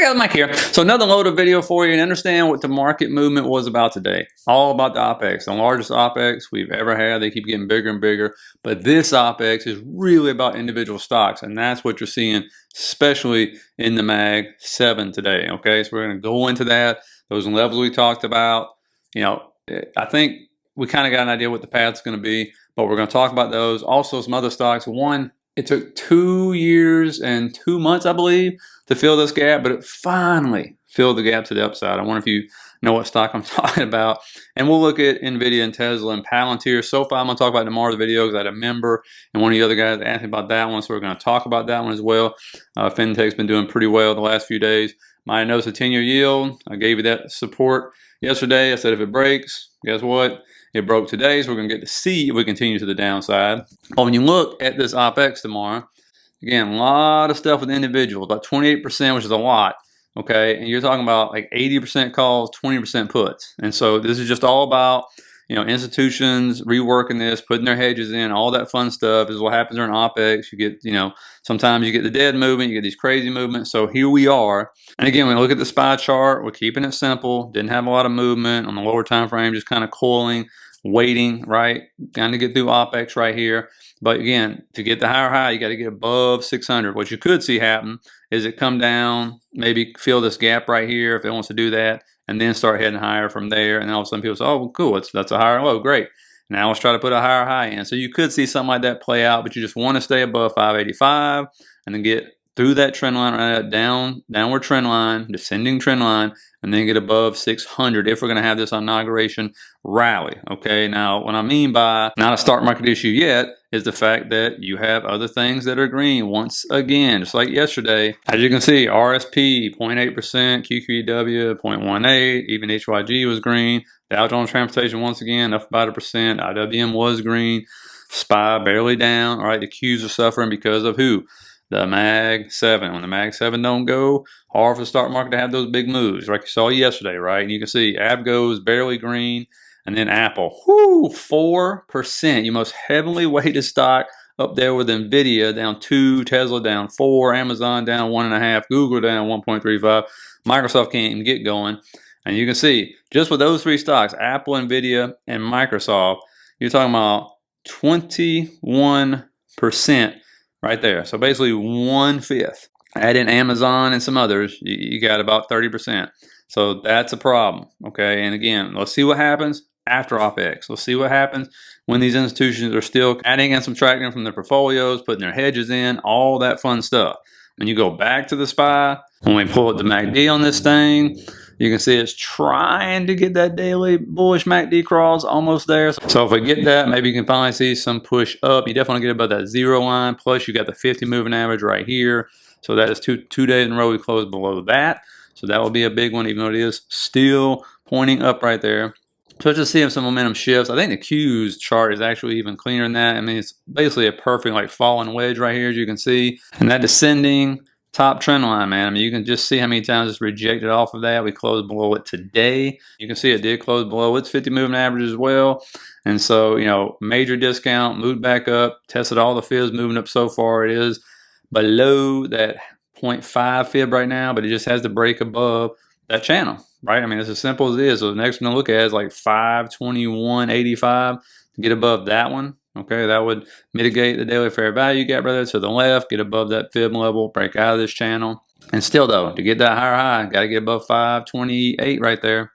I got the mic here. So another loaded video for you and understand what the market movement was about today. All about the Opex, the largest Opex we've ever had. They keep getting bigger and bigger. But this Opex is really about individual stocks. And that's what you're seeing, especially in the Mag 7 today. Okay, so we're going to go into that. Those levels we talked about. You know, I think we kind of got an idea what the path's going to be. But we're going to talk about those. Also some other stocks. One, it took 2 years and 2 months, I believe, to fill this gap, but it finally filled the gap to the upside. I wonder if you know what stock I'm talking about. And we'll look at Nvidia and Tesla and Palantir. SoFi I'm going to talk about tomorrow in the video because I had a member and one of the other guys asked me about that one, so we're going to talk about that one as well. FinTech's been doing pretty well the last few days. My notice a 10-year yield. I gave you that support yesterday. I said if it breaks, guess what? It broke today, so we're going to get to see if we continue to the downside. But when you look at this Opex tomorrow, again, a lot of stuff with individuals, about 28%, which is a lot, okay? And you're talking about like 80% calls, 20% puts. And so this is just all about, you know, institutions reworking this, putting their hedges in, all that fun stuff is what happens during Opex. You get, you know, sometimes you get the dead movement, you get these crazy movements. So here we are. And again, when we look at the SPY chart, we're keeping it simple. Didn't have a lot of movement on the lower time frame, just kind of coiling, waiting, right? Kind of get through Opex right here. But again, to get the higher high, you got to get above 600. What you could see happen is it come down, maybe fill this gap right here if it wants to do that, and then start heading higher from there. And then all of a sudden people say, oh, well, cool, that's a higher low, great. Now let's try to put a higher high in. So you could see something like that play out, but you just want to stay above 585 and then get through that trend line, right, downward trend line, descending trend line, and then get above 600 if we're going to have this inauguration rally. Okay, now what I mean by not a stock market issue yet is the fact that you have other things that are green once again, just like yesterday. As you can see, RSP 0.8%, QQEW 0.18, even HYG was green. Dow Jones Transportation once again up about 1%. IWM was green. SPY barely down. All right, the Qs are suffering because of who? The Mag 7. When the Mag 7 don't go, hard for the stock market to have those big moves, like you saw yesterday, right? And you can see Avgo is barely green, and then Apple, 4%. Your most heavily weighted stock up there with Nvidia down 2, Tesla down 4, Amazon down 1.5, Google down 1.35, Microsoft can't even get going. And you can see just with those three stocks, Apple, Nvidia, and Microsoft, you're talking about 21%. Right there. So basically 1/5. Add in Amazon and some others, you got about 30%. So that's a problem. Okay. And again, let's see what happens after Opex. Let's see what happens when these institutions are still adding and subtracting from their portfolios, putting their hedges in, all that fun stuff. When you go back to the SPY, when we pull up the MACD on this thing, you can see it's trying to get that daily bullish MACD crawls almost there. So if we get that, maybe you can finally see some push up. You definitely get above that 0 line. Plus you got the 50 moving average right here. So that is two days in a row we closed below that. So that will be a big one, even though it is still pointing up right there. So let's just see if some momentum shifts. I think the Qs chart is actually even cleaner than that. I mean, it's basically a perfect like falling wedge right here, as you can see. And that descending top trend line, man. I mean, you can just see how many times it's rejected off of that. We closed below it today. You can see it did close below its 50 moving average as well. And so, you know, major discount, moved back up, tested all the fibs moving up so far. It is below that 0.5 fib right now, but it just has to break above that channel, right? I mean, it's as simple as it is. So the next one to look at is like 521.85 to get above that one. Okay, that would mitigate the daily fair value gap right there to the left, get above that fib level, break out of this channel. And still though, to get that higher high, got to get above 528 right there.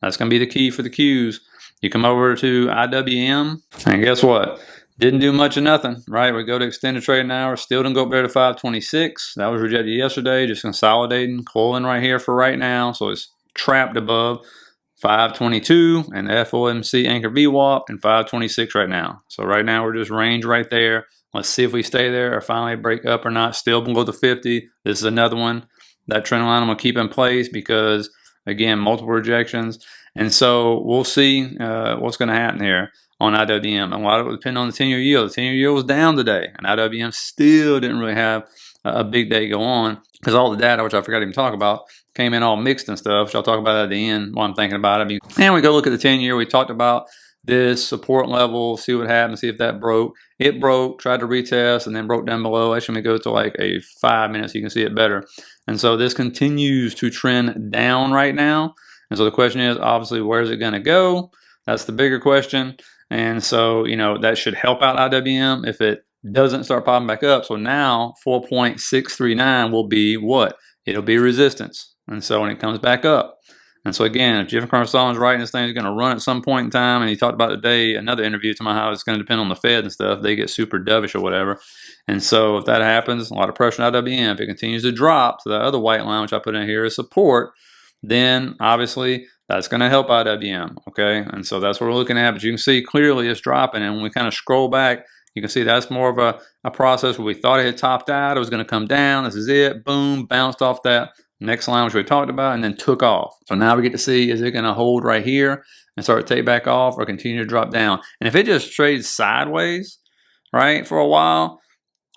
That's going to be the key for the Qs. You come over to IWM, and guess what? Didn't do much of nothing, right? We go to extended trading hours, still didn't go up there to 526. That was rejected yesterday, just consolidating, coiling right here for right now. So it's trapped above 522 and the FOMC anchor VWAP and 526 right now. So right now we're just range right there. Let's see if we stay there or finally break up or not. Still below the 50. This is another one. That trend line I'm going to keep in place because, again, multiple rejections. And so we'll see what's going to happen here on IWM. A lot of it will depend on the 10-year yield. The 10-year yield was down today, and IWM still didn't really have a big day go on because all the data, which I forgot to even talk about, came in all mixed and stuff, which I'll talk about at the end while I'm thinking about it. And we go look at the 10-year. We talked about this support level, see what happens, see if that broke. It broke, tried to retest, and then broke down below. Actually, let me go to like a 5 minutes so you can see it better. And so this continues to trend down right now. And so the question is, obviously, where's it going to go? That's the bigger question. And so, you know, that should help out IWM if it doesn't start popping back up. So now 4.639 will be what? It'll be resistance. And so when it comes back up. And so again, if Jim Cramer's right, this thing is going to run at some point in time, and he talked about today, another interview to my how it's going to depend on the Fed and stuff. They get super dovish or whatever. And so if that happens, a lot of pressure on IWM. If it continues to drop to the other white line, which I put in here as support, then obviously that's going to help IWM, okay? And so that's what we're looking at. But you can see clearly it's dropping. And when we kind of scroll back, you can see that's more of a process where we thought it had topped out. It was going to come down. This is it. Boom, bounced off that next line, which we talked about, and then took off. So now we get to see, is it going to hold right here and start to take back off or continue to drop down? And if it just trades sideways, right, for a while,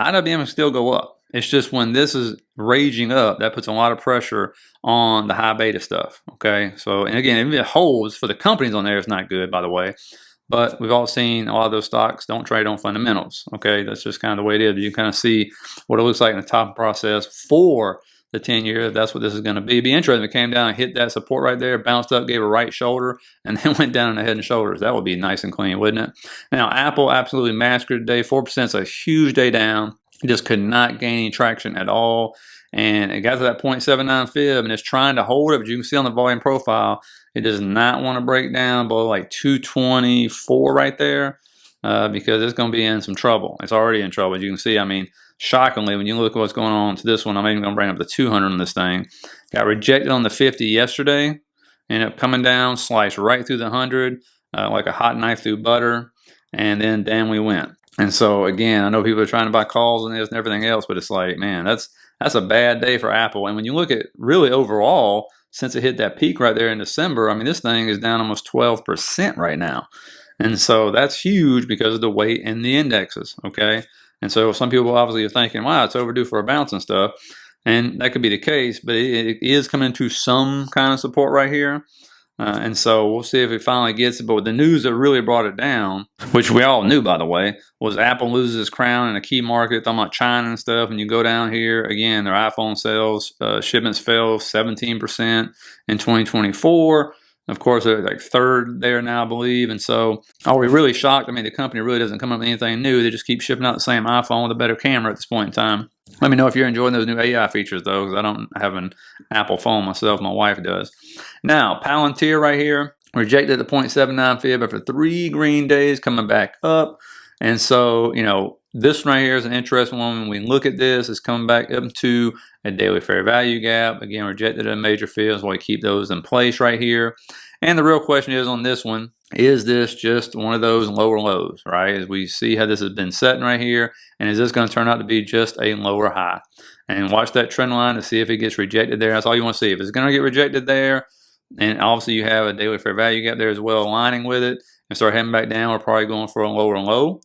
IWM will still go up. It's just when this is raging up, that puts a lot of pressure on the high beta stuff, okay? So, and again, if it holds for the companies on there, it's not good, by the way. But we've all seen a lot of those stocks don't trade on fundamentals, okay? That's just kind of the way it is. You kind of see what it looks like in the top process for the 10-year, if that's what this is going to be. It'd be interesting if it came down and hit that support right there, bounced up, gave a right shoulder, and then went down in the head and shoulders. That would be nice and clean, wouldn't it? Now, Apple absolutely massacred today. 4% is a huge day down. It just could not gain any traction at all. And it got to that 0.79 fib, and it's trying to hold it, but you can see on the volume profile, it does not want to break down below like 224 right there because it's going to be in some trouble. It's already in trouble. As you can see, I mean, shockingly, when you look at what's going on to this one, I'm even going to bring up the 200 on this thing. Got rejected on the 50 yesterday. Ended up coming down, sliced right through the 100 like a hot knife through butter, and then down we went. And so, again, I know people are trying to buy calls on this and everything else, but it's like, man, that's a bad day for Apple. And when you look at really overall, since it hit that peak right there in December, I mean, this thing is down almost 12% right now. And so that's huge because of the weight in the indexes, okay? And so some people obviously are thinking, wow, it's overdue for a bounce and stuff. And that could be the case, but it is coming to some kind of support right here. And so we'll see if it finally gets it. But the news that really brought it down, which we all knew, by the way, was Apple loses its crown in a key market, talking about China and stuff. And you go down here, again, their iPhone sales, shipments fell 17% in 2024. Of course, they're like third there now, I believe. And so are we really shocked? I mean, the company really doesn't come up with anything new. They just keep shipping out the same iPhone with a better camera at this point in time. Let me know if you're enjoying those new AI features, though, because I don't have an Apple phone myself. My wife does. Now, Palantir right here, rejected the 0.79 fib after 3 green days, coming back up. And so, you know, this one right here is an interesting one. When we look at this, it's coming back up to a daily fair value gap. Again, rejected a major fib, so we keep those in place right here. And the real question is on this one, is this just one of those lower lows, right? As we see how this has been setting right here, and is this going to turn out to be just a lower high? And watch that trend line to see if it gets rejected there. That's all you want to see. If it's going to get rejected there, and obviously you have a daily fair value gap there as well aligning with it, and start heading back down, we're probably going for a lower low.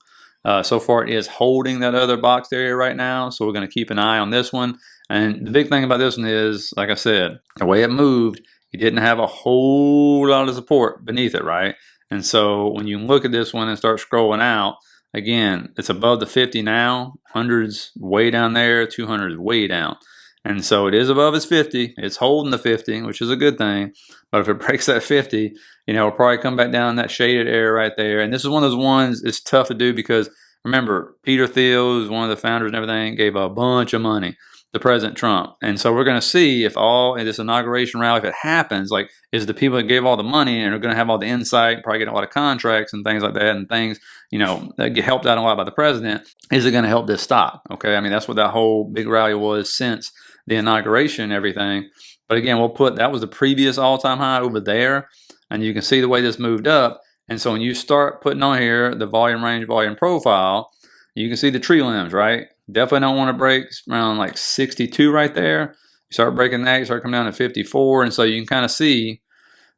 So far, it is holding that other boxed area right now, so we're going to keep an eye on this one. And the big thing about this one is, like I said, the way it moved, it didn't have a whole lot of support beneath it, right? And so when you look at this one and start scrolling out, again, it's above the 50 now, 100's way down there, 200's way down. And so it is above its 50. It's holding the 50, which is a good thing. But if it breaks that 50, you know, it'll probably come back down in that shaded area right there. And this is one of those ones it's tough to do because, remember, Peter Thiel, who's one of the founders and everything, gave a bunch of money to President Trump. And so we're going to see if all in this inauguration rally, if it happens, like, is the people that gave all the money and are going to have all the insight, probably get a lot of contracts and things like that, and things, you know, that get helped out a lot by the president, is it going to help this stock? Okay, I mean, that's what that whole big rally was since the inauguration and everything. But again, we'll put, that was the previous all-time high over there, and you can see the way this moved up. And so when you start putting on here the volume range, volume profile, you can see the tree limbs, right? Definitely don't want to break around like 62 right there. You start breaking that, you start coming down to 54. And so you can kind of see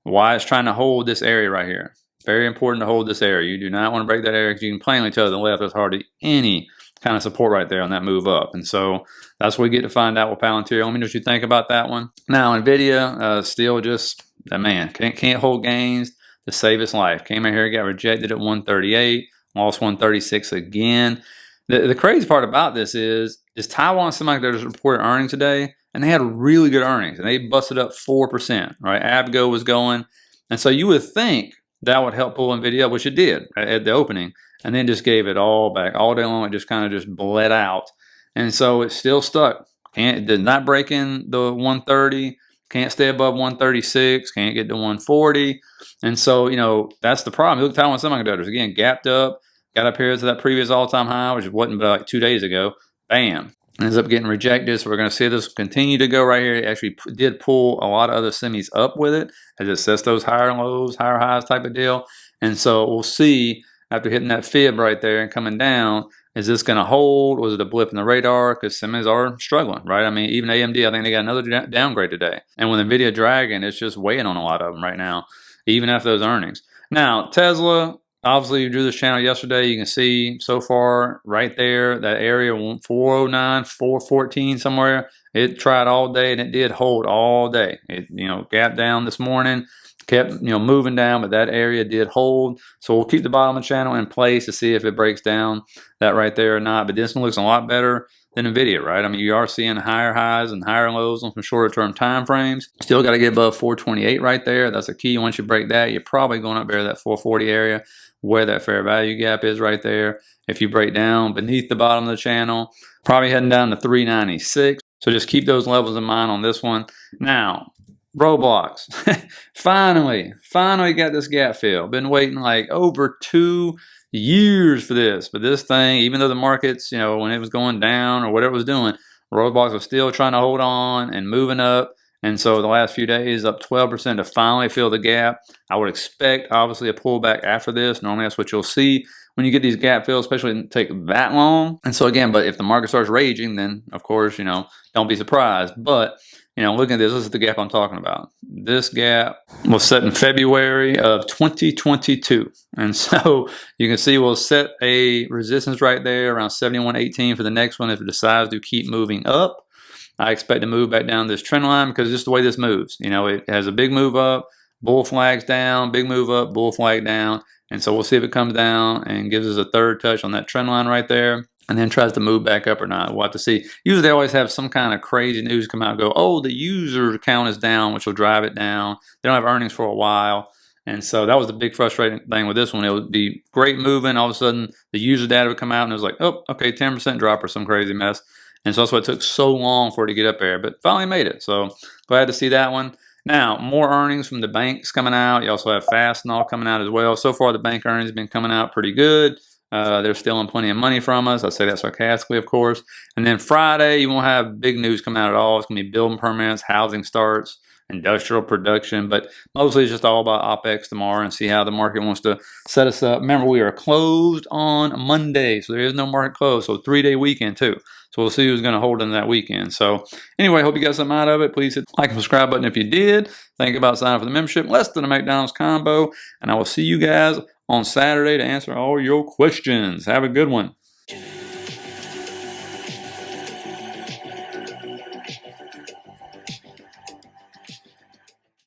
why it's trying to hold this area right here. Very important to hold this area. You do not want to break that area because you can plainly tell to the left there's hardly any kind of support right there on that move up. And so that's what we get to find out with Palantir. Let me know what you think about that one. Now, Nvidia still just, man, can't hold gains. to save its life. Came in here, got rejected at 138, lost 136 again. The crazy part about this is Taiwan Semiconductor reported earnings today, and they had really good earnings, and they busted up 4%, right? Abgo was going, and so you would think that would help pull Nvidia, which it did at the opening, and then just gave it all back. All day long, it just kind of just bled out, and so it's still stuck. It did not break in the 130, can't stay above 136, can't get to 140, and so, you know, that's the problem. You look at Taiwan Semiconductors, again, gapped up, got up here to that previous all-time high, which wasn't but like 2 days ago. Bam. Ends up getting rejected. So we're going to see this continue to go right here. It actually did pull a lot of other semis up with it as it sets those higher lows, higher highs type of deal. And so we'll see after hitting that fib right there and coming down, is this going to hold? Was it a blip in the radar? Because semis are struggling, right? I mean, even AMD, I think they got another downgrade today. And with Nvidia dragging, it's just weighing on a lot of them right now, even after those earnings. Now, Tesla, obviously, you drew this channel yesterday. You can see so far right there, that area 409, 414 somewhere. It tried all day and it did hold all day. It, you know, gapped down this morning, kept, you know, moving down, but that area did hold. So we'll keep the bottom of the channel in place to see if it breaks down that right there or not. But this one looks a lot better than Nvidia, right? I mean, you are seeing higher highs and higher lows on some shorter term time frames. Still got to get above 428 right there. That's a key. Once you break that, you're probably going up there to that 440 area, where that fair value gap is right there. If you break down beneath the bottom of the channel, probably heading down to 396. So just keep those levels in mind on this one. Now, Roblox, finally got this gap fill. Been waiting like over 2 years for this. But this thing, even though the markets, you know, when it was going down or whatever it was doing, Roblox was still trying to hold on and moving up. And so the last few days, up 12% to finally fill the gap. I would expect, obviously, a pullback after this. Normally, that's what you'll see when you get these gap fills, especially when it take that long. And so again, but if the market starts raging, then of course, you know, don't be surprised. But, you know, looking at this is the gap I'm talking about. This gap was set in February of 2022. And so you can see we'll set a resistance right there around 71.18 for the next one if it decides to keep moving up. I expect to move back down this trend line because just the way this moves, you know, it has a big move up, bull flags down, big move up, bull flag down. And so we'll see if it comes down and gives us a third touch on that trend line right there and then tries to move back up or not. We'll have to see. Usually they always have some kind of crazy news come out and go, oh, the user count is down, which will drive it down. They don't have earnings for a while. And so that was the big frustrating thing with this one. It would be great moving. All of a sudden, the user data would come out and it was like, oh, okay, 10% drop or some crazy mess. And so that's why it took so long for it to get up there, but finally made it. So glad to see that one. Now, more earnings from the banks coming out. You also have Fastenal coming out as well. So far, the bank earnings have been coming out pretty good. They're stealing plenty of money from us. I say that sarcastically, of course. And then Friday, you won't have big news come out at all. It's going to be building permits, housing starts, industrial production, but mostly it's just all about Opex tomorrow and see how the market wants to set us up. Remember, we are closed on Monday, so there is no market close. So 3-day weekend too. So we'll see who's going to hold in that weekend. So anyway, hope you got something out of it. Please hit the like and subscribe button if you did. Think about signing up for the membership. Less than a McDonald's combo. And I will see you guys on Saturday to answer all your questions. Have a good one.